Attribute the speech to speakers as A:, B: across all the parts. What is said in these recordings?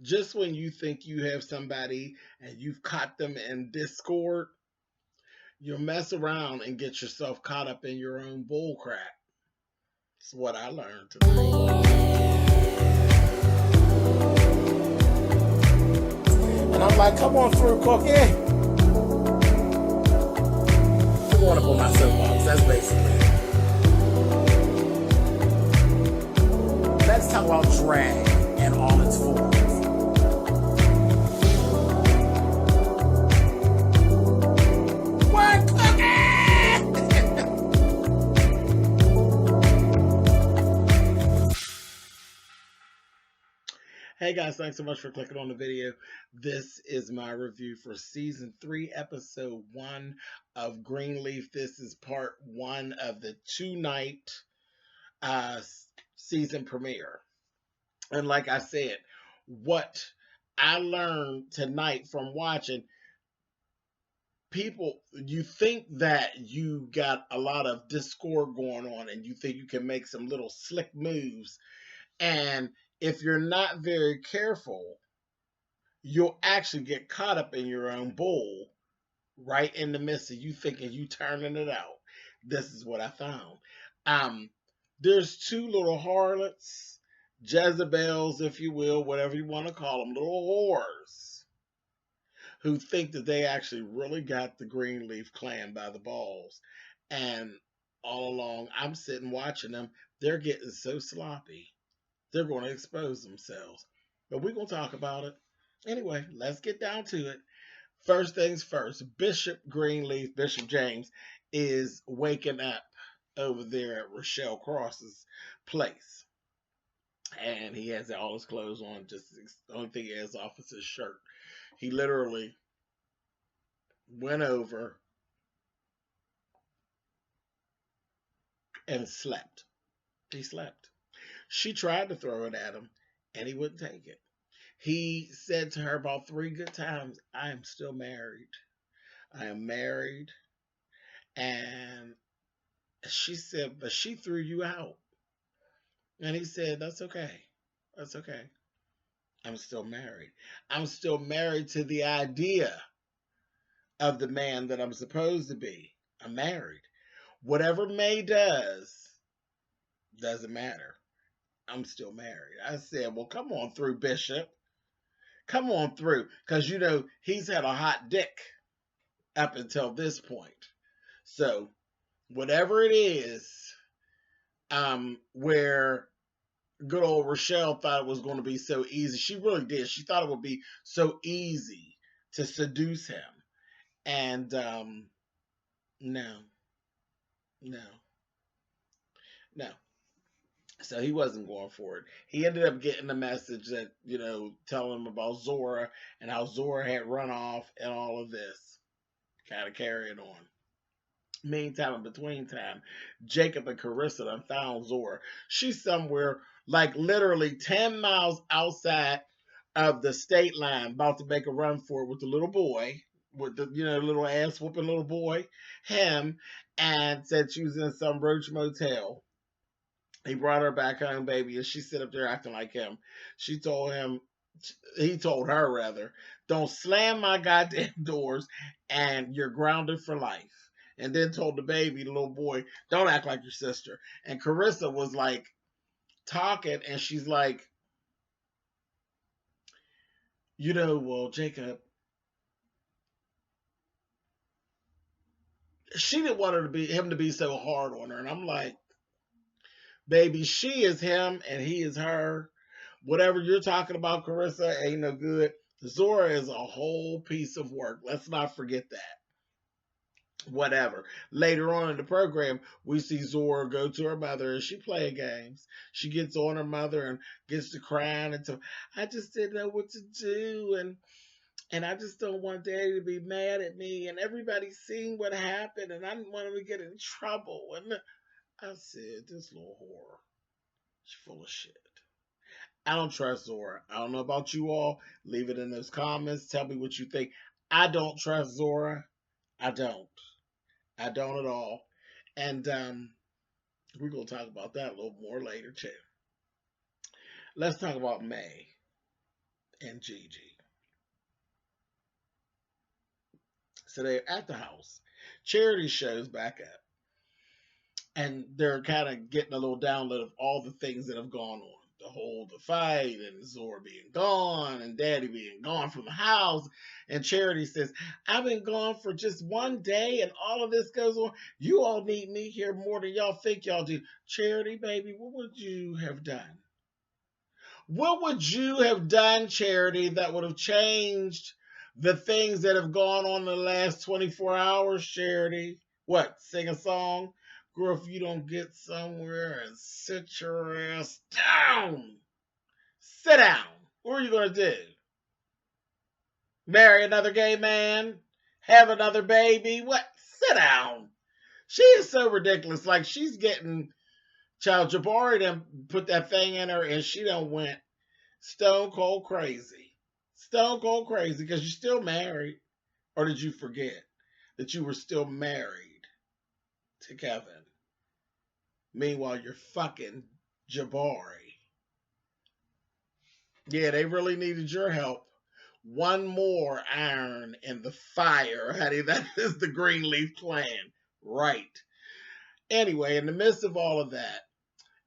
A: Just when you think you have somebody and you've caught them in discord, you'll mess around and get yourself caught up in your own bull crap. It's what I learned tonight.
B: And I'm like, come on through, Cookie. I want to put my soapbox. That's basically it. Let's talk about drag and all its forms. What, Cookie?
A: Hey guys, thanks so much for clicking on the video. This is my review for season 3, episode 1 of Greenleaf. This is part 1 of the 2-night season premiere. And like I said, what I learned tonight from watching, people, you think that you got a lot of discord going on and you think you can make some little slick moves, and if you're not very careful, you'll actually get caught up in your own bull right in the midst of you thinking you turning it out. This is what I found. There's 2 little harlots, Jezebels, if you will, whatever you want to call them, little whores, who think that they actually really got the Greenleaf clan by the balls. And all along, I'm sitting watching them. They're getting so sloppy. They're going to expose themselves. But we're going to talk about it. Anyway, let's get down to it. First things first, Bishop Greenleaf, Bishop James, is waking up over there at Rochelle Cross's place. And he has all his clothes on, just the only thing he has off is his shirt. He literally went over and slept. He slept. She tried to throw it at him, and he wouldn't take it. He said to her about 3 good times, I am still married. I am married. And she said, but she threw you out. And he said, that's okay. That's okay. I'm still married. I'm still married to the idea of the man that I'm supposed to be. I'm married. Whatever May does, doesn't matter. I'm still married. I said, well, come on through, Bishop. Come on through. Because, you know, he's had a hot dick up until this point. So, whatever it is, where good old Rochelle thought it was going to be so easy. She really did. She thought it would be so easy to seduce him. And, no. So he wasn't going for it. He ended up getting the message that, you know, telling him about Zora and how Zora had run off and all of this. Kind of carrying on. Meantime, in between time, Jacob and Carissa done found Zora. She's somewhere like literally 10 miles outside of the state line, about to make a run for it with the little boy, with the, you know, little ass whooping little boy, him, and said she was in some roach motel. He brought her back home, baby, and she sit up there acting like him. She told him, he told her rather, don't slam my goddamn doors and you're grounded for life. And then told the baby, the little boy, don't act like your sister. And Carissa was like talking, and she's like, you know, well, Jacob, she didn't want him to be so hard on her. And I'm like, baby, she is him and he is her. Whatever you're talking about, Carissa, ain't no good. Zora is a whole piece of work. Let's not forget that. Whatever. Later on in the program, we see Zora go to her mother and she playing games. She gets on her mother and gets to crying and so I just didn't know what to do, and I just don't want Daddy to be mad at me, and everybody's seen what happened and I didn't want him to get in trouble. And I said, this little whore, she's full of shit. I don't trust Zora. I don't know about you all. Leave it in those comments. Tell me what you think. I don't trust Zora. I don't. I don't at all. And we're going to talk about that a little more later, too. Let's talk about May and Gigi. So they're at the house. Charity shows back up. And they're kind of getting a little download of all the things that have gone on. The fight, and Zora being gone, and Daddy being gone from the house. And Charity says, I've been gone for just one day, and all of this goes on. You all need me here more than y'all think y'all do. Charity, baby, what would you have done? What would you have done, Charity, that would have changed the things that have gone on in the last 24 hours, Charity? What, sing a song? Girl, if you don't get somewhere and sit your ass down, sit down. What are you going to do? Marry another gay man? Have another baby? What? Sit down. She is so ridiculous. Like, she's getting Child Jabari done put that thing in her, and she done went stone cold crazy. Stone cold crazy because you're still married. Or did you forget that you were still married to Kevin? Meanwhile, you're fucking Jabari. Yeah, they really needed your help. One more iron in the fire, honey. That is the Greenleaf plan. Right. Anyway, in the midst of all of that,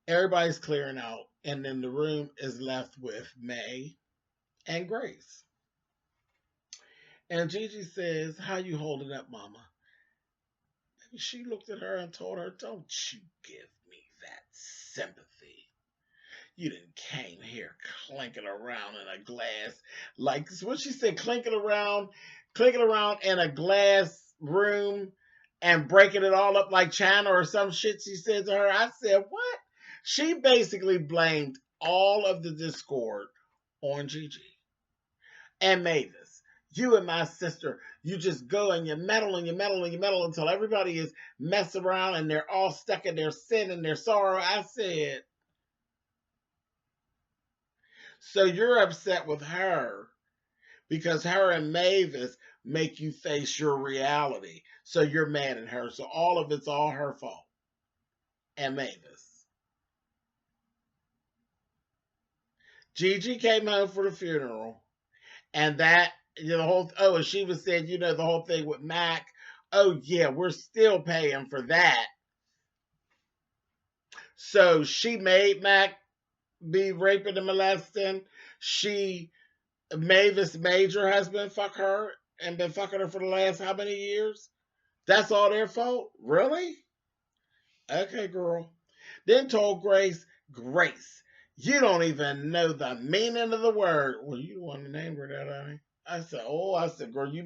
A: everybody's clearing out, and then the room is left with May and Grace. And Gigi says, how you holding up, mama? And she looked at her and told her, don't you give me that sympathy. You didn't came here clinking around in a glass, like what she said, clinking around in a glass room and breaking it all up like China or some shit she said to her. I said, what? She basically blamed all of the discord on Gigi and Mavis. You and my sister, you just go and you meddle and you meddle and you meddle until everybody is messing around and they're all stuck in their sin and their sorrow. I said, so you're upset with her because her and Mavis make you face your reality. So you're mad at her. So all of it's all her fault. And Mavis. Gigi came home for the funeral. And that, the whole, and she was saying, the whole thing with Mac. Oh, yeah, we're still paying for that. So she made Mac be raping and molesting. Mavis made your husband fuck her and been fucking her for the last how many years? That's all their fault? Really? Okay, girl. Then told Grace, you don't even know the meaning of the word. Well, you want to name her that, honey? I said, girl, you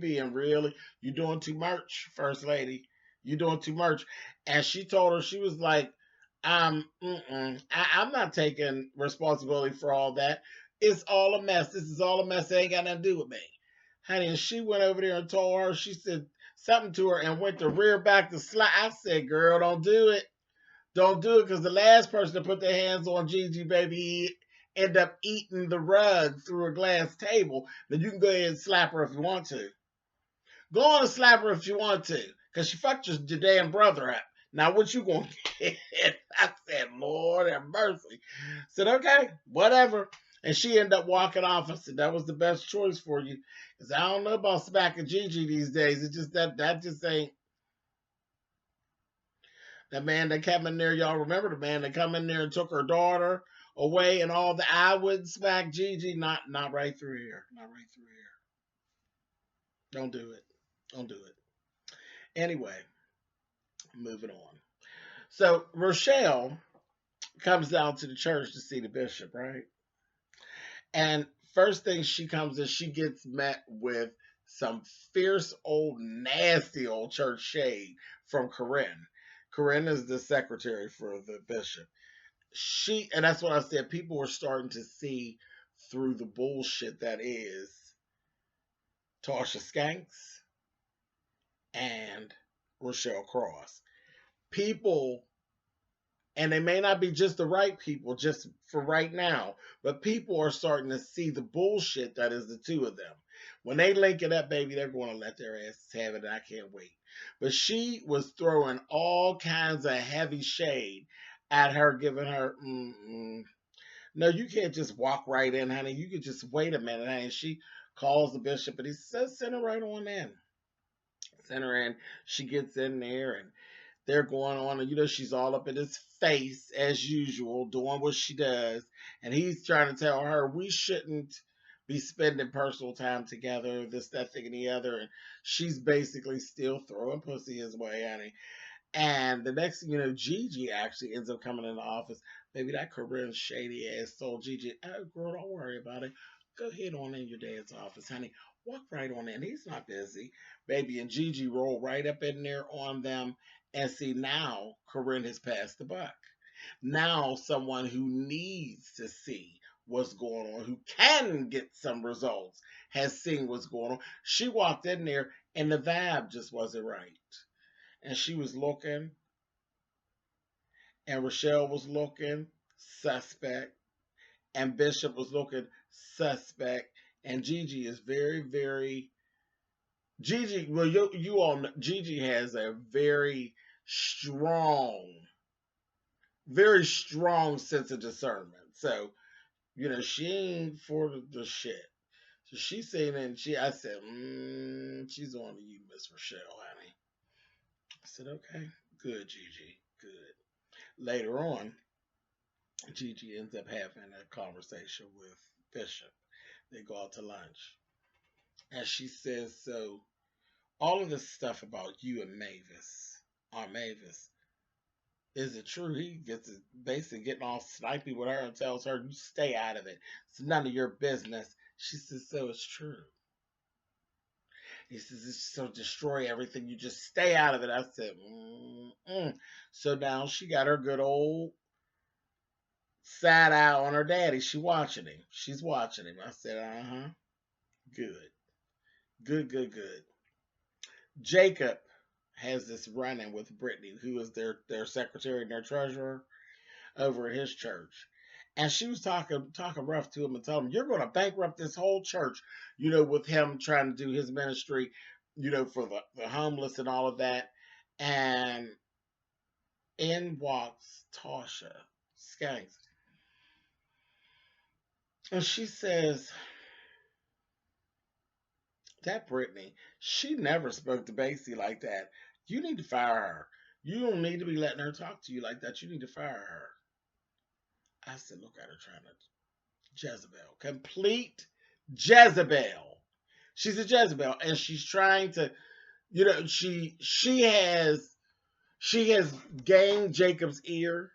A: doing too much, First Lady. You doing too much. And she told her, she was like, I'm not taking responsibility for all that. It's all a mess. This is all a mess. It ain't got nothing to do with me. Honey, and she went over there and told her, she said something to her and went to rear back to slide. I said, girl, don't do it. Don't do it, because the last person to put their hands on Gigi, baby, end up eating the rug through a glass table. Then you can go ahead and slap her if you want to. Go on and slap her if you want to, because she fucked your damn brother up. Now, what you gonna get? I said, Lord have mercy. I said, okay, whatever. And she ended up walking off. I said, that was the best choice for you. Because I don't know about smacking Gigi these days. It's just that just ain't. That man that came in there, y'all remember the man that come in there and took her daughter away and all the I wouldn't smack Gigi. Not right through here. Not right through here. Don't do it. Don't do it. Anyway, moving on. So Rochelle comes down to the church to see the bishop, right? And first thing she comes in, she gets met with some fierce old nasty old church shade from Corinne. Corinne is the secretary for the bishop. And that's what I said, people were starting to see through the bullshit that is Tasha Skanks and Rochelle Cross. People, and they may not be just the right people, just for right now, but people are starting to see the bullshit that is the two of them. When they link it up, baby, they're going to let their asses have it, and I can't wait. But she was throwing all kinds of heavy shade at her, giving her, No, you can't just walk right in, honey. You could just wait a minute, honey. And she calls the bishop, and he says, send her right on in. Send her in. She gets in there, and they're going on, and she's all up in his face as usual, doing what she does. And he's trying to tell her we shouldn't be spending personal time together, this, that, thing, and the other. And she's basically still throwing pussy his way, honey. And the next thing you know, Gigi actually ends up coming in the office. Maybe that Corinne's shady ass told Gigi, oh, girl, don't worry about it. Go ahead on in your dad's office, honey. Walk right on in. He's not busy. Baby and Gigi roll right up in there on them. And see, now Corinne has passed the buck. Now someone who needs to see what's going on, who can get some results, has seen what's going on. She walked in there and the vibe just wasn't right. And she was looking, and Rochelle was looking suspect, and Bishop was looking suspect, and Gigi is very, very Gigi. Well, you all know, Gigi has a very strong sense of discernment. So she ain't for the shit. So she's saying, and I said, she's on to you, Miss Rochelle, honey. I said, okay, good, Gigi, good. Later on, Gigi ends up having a conversation with Bishop. They go out to lunch. And she says, so, all of this stuff about you and Mavis, is it true? He gets basically getting all snipey with her and tells her, you stay out of it. It's none of your business. She says, so it's true. He says, it's so destroy everything. You just stay out of it. I said, So now she got her good old side eye on her daddy. She's watching him. I said, good. Good. Jacob has this run-in with Brittany, who is their secretary and their treasurer over at his church. And she was talking rough to him and telling him, you're going to bankrupt this whole church, with him trying to do his ministry, for the homeless and all of that. And in walks Tasha Skanks. And she says, that Brittany, she never spoke to Basie like that. You need to fire her. You don't need to be letting her talk to you like that. You need to fire her. I said, look at her trying to Jezebel. Complete Jezebel. She's a Jezebel. And she's trying to, she has gained Jacob's ear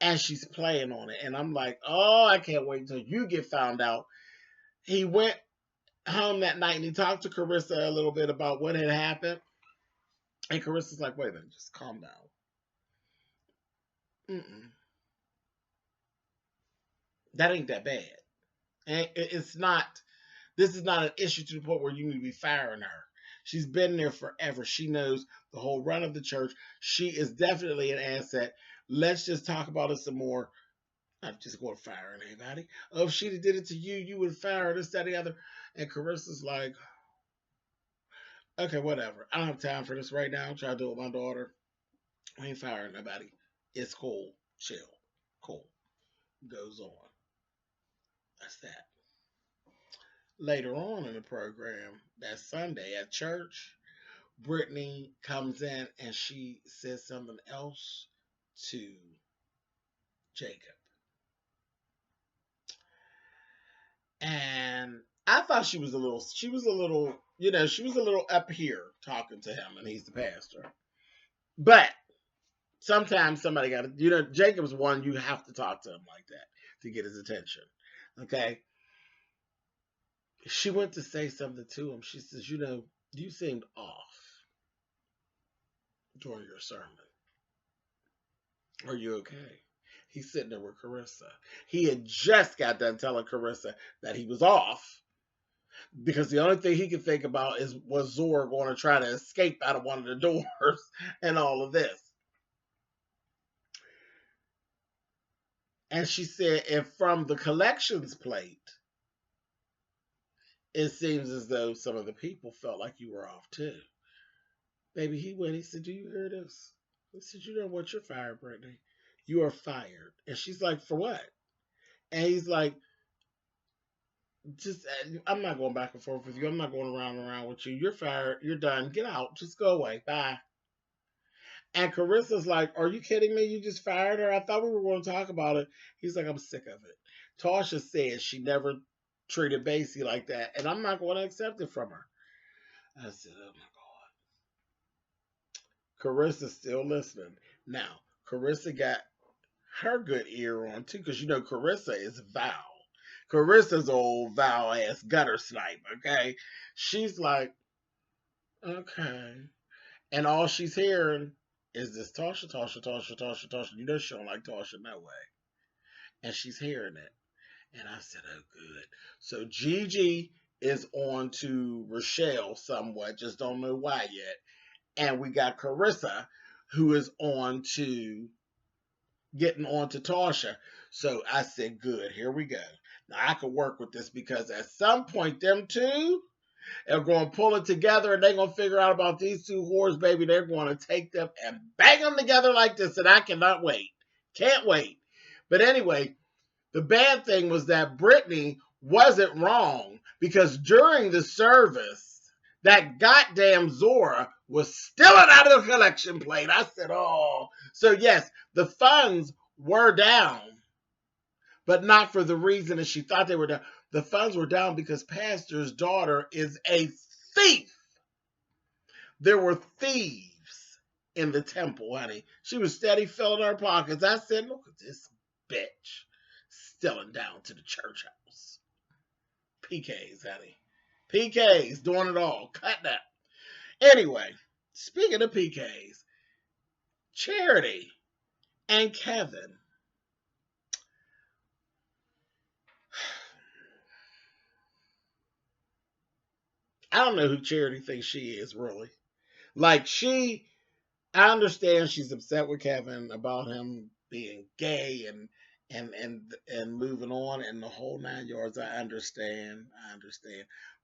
A: and she's playing on it. And I'm like, oh, I can't wait until you get found out. He went home that night and he talked to Carissa a little bit about what had happened. And Carissa's like, wait a minute, just calm down. That ain't that bad. And it's not, this is not an issue to the point where you need to be firing her. She's been there forever. She knows the whole run of the church. She is definitely an asset. Let's just talk about it some more. I'm just going to fire anybody. Oh, if she did it to you, you would fire her, this, that, the other. And Carissa's like, okay, whatever. I don't have time for this right now. I'm trying to do it with my daughter. I ain't firing nobody. It's cool. Chill. Cool. Goes on. That's that. Later on in the program, that Sunday at church, Brittany comes in and she says something else to Jacob. And I thought she was a little up here talking to him, and he's the pastor. But sometimes somebody got to, Jacob's one, you have to talk to him like that to get his attention. Okay? She went to say something to him. She says, you seemed off during your sermon. Are you okay? He's sitting there with Carissa. He had just got done telling Carissa that he was off because the only thing he could think about was Zora going to try to escape out of one of the doors and all of this. And she said, and from the collections plate, it seems as though some of the people felt like you were off too. Baby, he went, he said, do you hear this? He said, you know what, you're fired, Brittany. You are fired. And she's like, for what? And he's like, just, I'm not going back and forth with you. I'm not going around and around with you. You're fired. You're done. Get out. Just go away. Bye. And Carissa's like, are you kidding me? You just fired her? I thought we were going to talk about it. He's like, I'm sick of it. Tasha said she never treated Basie like that, and I'm not going to accept it from her. I said, oh my God. Carissa's still listening. Now, Carissa got her good ear on too, because you know Carissa is Val. Carissa's old Val ass gutter snipe, okay? She's like, okay. And all she's hearing is this Tasha, Tasha, Tasha, Tasha, Tasha. You know she don't like Tasha no way. And she's hearing it. And I said, oh, good. So Gigi is on to Rochelle somewhat, just don't know why yet. And we got Carissa, who is on to getting on to Tasha. So I said, good, here we go. Now I can work with this because at some point, them two are going to pull it together and they're going to figure out about these two whores, baby. They're going to take them and bang them together like this. And I cannot wait. Can't wait. But anyway, the bad thing was that Brittany wasn't wrong because during the service, that goddamn Zora was stealing out of the collection plate. I said, oh. So yes, the funds were down, but not for the reason that she thought they were down. The funds were down because Pastor's daughter is a thief. There were thieves in the temple, honey. She was steady filling her pockets. I said, look at this bitch stealing down to the church house. PKs, honey. PKs doing it all. Cut that. Anyway, speaking of PKs, Charity and Kevin. I don't know who Charity thinks she is, really. Like, I understand she's upset with Kevin about him being gay and moving on and the whole 9 yards. I understand.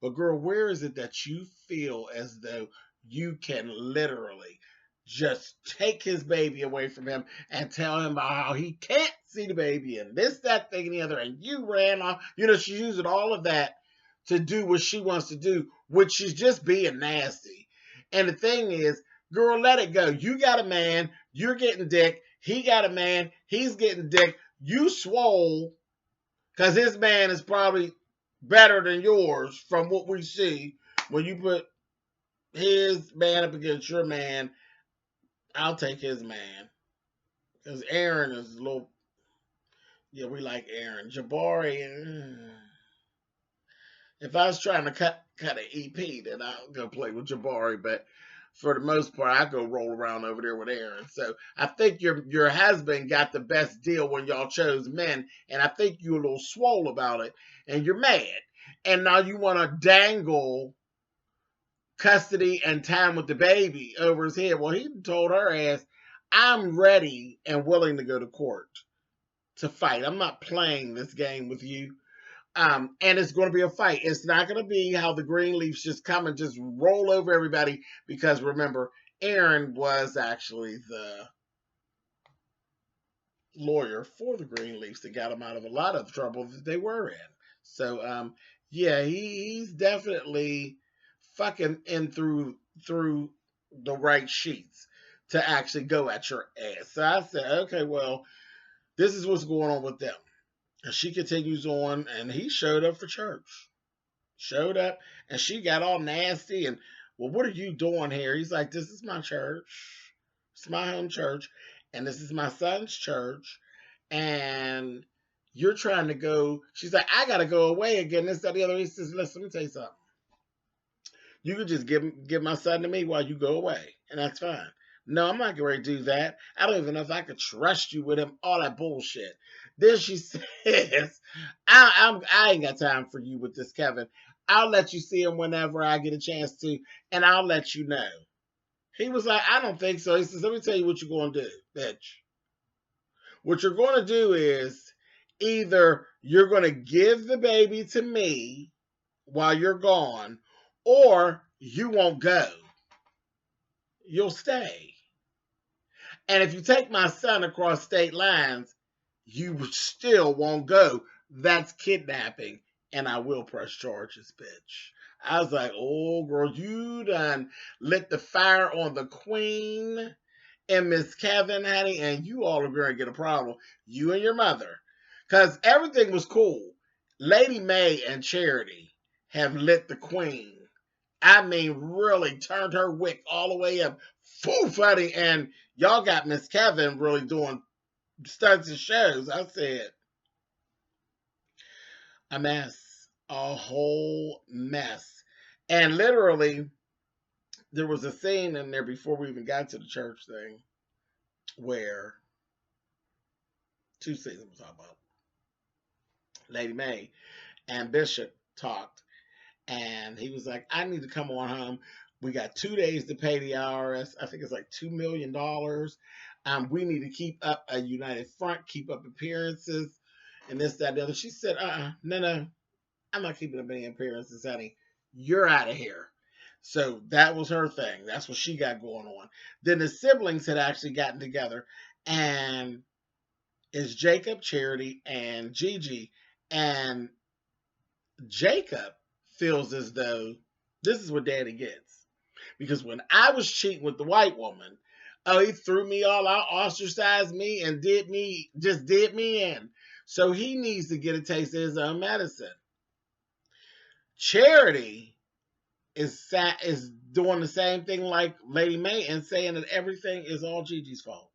A: But girl, where is it that you feel as though you can literally just take his baby away from him and tell him about how he can't see the baby and this, that, thing, and the other, and you ran off. You know, she's using all of that to do what she wants to do, which she's just being nasty. And the thing is, girl, let it go. You got a man, you're getting dick. He got a man, he's getting dick. You swole because his man is probably better than yours from what we see. When you put his man up against your man, I'll take his man. Because Aaron is a little, yeah, we like Aaron. Jabari, if I was trying to cut an EP, then I'll go play with Jabari. But for the most part, I go roll around over there with Aaron. So I think your husband got the best deal when y'all chose men, and I think you're a little swole about it, and you're mad. And now you want to dangle custody and time with the baby over his head. Well, he told her ass, I'm ready and willing to go to court to fight. I'm not playing this game with you. And it's going to be a fight. It's not going to be how the Greenleafs just come and just roll over everybody because remember, Aaron was actually the lawyer for the Greenleafs that got him out of a lot of trouble that they were in. So, yeah, he's definitely fucking in through the right sheets to actually go at your ass. So I said, okay, well, this is what's going on with them. And she continues on, and he showed up for church. Showed up, and she got all nasty and, well, what are you doing here? He's like, this is my church. It's my home church, and this is my son's church, and you're trying to go. She's like, I got to go away again. This, that, the other. He says, listen, let me tell you something. You could just give my son to me while you go away, and that's fine. No, I'm not going to do that. I don't even know if I could trust you with him. All that bullshit. Then she says, I ain't got time for you with this, Kevin. I'll let you see him whenever I get a chance to, and I'll let you know. He was like, I don't think so. He says, let me tell you what you're going to do, bitch. What you're going to do is either you're going to give the baby to me while you're gone, or you won't go. You'll stay. And if you take my son across state lines, you still won't go That's kidnapping, and I will press charges, bitch. I was like, oh, girl, you done lit the fire on the queen and Miss Kevin, honey, and you all are going to get a problem. You and your mother. Because everything was cool. Lady May and Charity have lit the queen. I mean, really turned her wick all the way up. Foo funny. And y'all got Miss Kevin really doing stunts and shows. I said, a mess. A whole mess. And literally, there was a scene in there before we even got to the church thing where two scenes I'm talking about. Lady May and Bishop talked, and he was like, I need to come on home. We got 2 days to pay the IRS. I think it's like $2 million. We need to keep up a united front, keep up appearances, and this, that, the other. She said, no, I'm not keeping up any appearances, honey. You're out of here. So that was her thing. That's what she got going on. Then the siblings had actually gotten together, and it's Jacob, Charity, and Gigi. And Jacob feels as though this is what daddy gets. Because when I was cheating with the white woman, oh, he threw me all out, ostracized me, and just did me in. So he needs to get a taste of his own medicine. Charity is doing the same thing like Lady May and saying that everything is all Gigi's fault.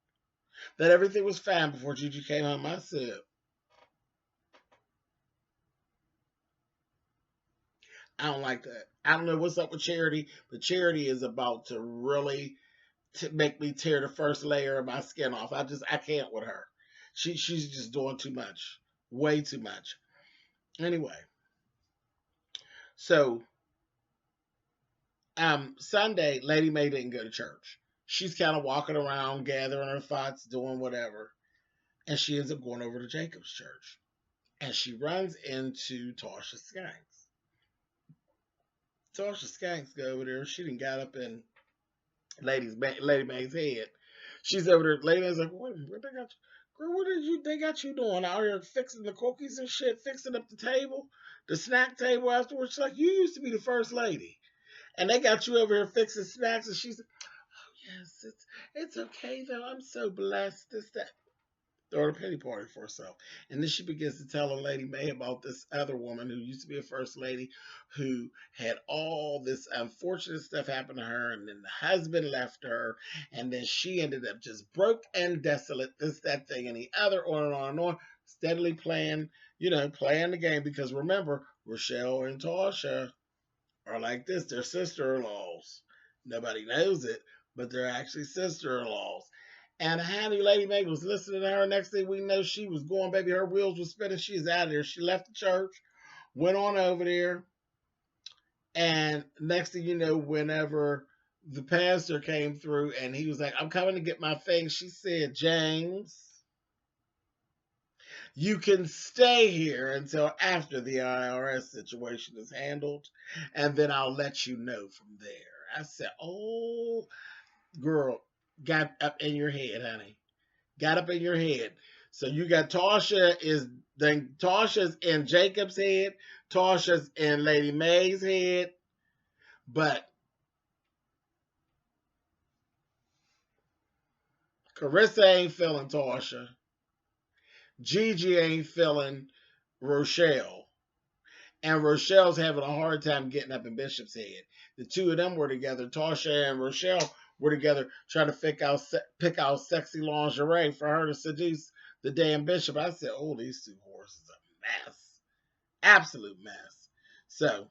A: That everything was fine before Gigi came home. I said, I don't like that. I don't know what's up with Charity, but Charity is about to really make me tear the first layer of my skin off. I can't with her. She's just doing too much, way too much. Anyway, so Sunday, Lady May didn't go to church. She's kind of walking around, gathering her thoughts, doing whatever, and she ends up going over to Jacob's church, and she runs into Tasha Skanks. Tasha Skanks go over there. She done got up in Lady May's head. She's over there. Lady May's like, what they got you? Girl, they got you doing out here fixing the cookies and shit, fixing up the table, the snack table afterwards? She's like, you used to be the first lady. And they got you over here fixing snacks, and she's like, oh yes, it's okay though. I'm so blessed. This that. Throw a pity party for herself. And then she begins to tell Lady May about this other woman who used to be a first lady who had all this unfortunate stuff happen to her, and then the husband left her, and then she ended up just broke and desolate, this, that thing, and the other, on and on and on, steadily playing, playing the game. Because remember, Rochelle and Tasha are like this. They're sister-in-laws. Nobody knows it, but they're actually sister-in-laws. And honey, Lady Meg was listening to her. Next thing we know, she was going, baby. Her wheels were spinning. She's out of there. She left the church, went on over there. And next thing you know, whenever the pastor came through and he was like, I'm coming to get my things, she said, James, you can stay here until after the IRS situation is handled, and then I'll let you know from there. I said, oh, girl, got up in your head, honey. Got up in your head. So you got Tasha's in Jacob's head, Tasha's in Lady May's head, but Carissa ain't feeling Tasha. Gigi ain't feeling Rochelle. And Rochelle's having a hard time getting up in Bishop's head. The two of them were together. Tasha and Rochelle were together trying to pick out sexy lingerie for her to seduce the damn Bishop. I said, oh, these two horses are a mess. Absolute mess. So,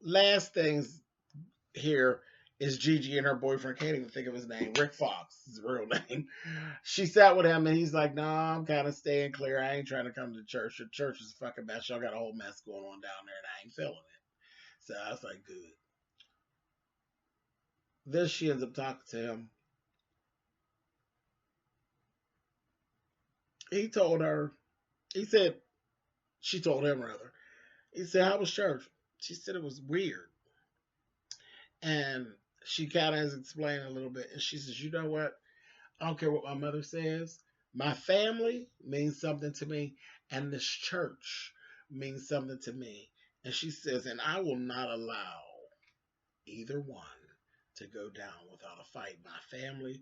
A: last things here is Gigi and her boyfriend. Can't even think of his name. Rick Fox is his real name. She sat with him and he's like, nah, I'm kind of staying clear. I ain't trying to come to church. The church is a fucking mess. Y'all got a whole mess going on down there and I ain't feeling it. So I was like, good. Then she ends up talking to him. He told her, she told him rather. He said, how was church? She said it was weird. And she kind of has explained a little bit. And she says, you know what? I don't care what my mother says. My family means something to me, and this church means something to me. And she says, and I will not allow either one to go down without a fight, my family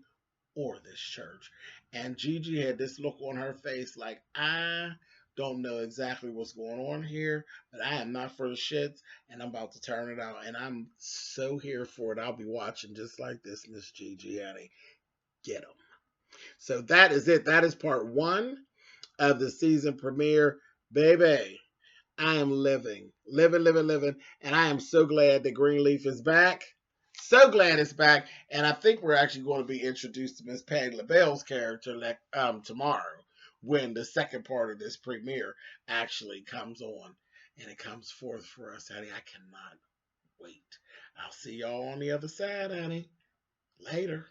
A: or this church. And Gigi had this look on her face like, I don't know exactly what's going on here, but I am not for the shits, and I'm about to turn it out. And I'm so here for it. I'll be watching just like this, Miss Gigi, honey. Get them. So that is it. That is part one of the season premiere. Baby, I am living, living, living, living. And I am so glad that Greenleaf is back. So glad it's back. And I think we're actually going to be introduced to Miss Patti LaBelle's character tomorrow when the second part of this premiere actually comes on and it comes forth for us, honey. I cannot wait. I'll see y'all on the other side, honey. Later.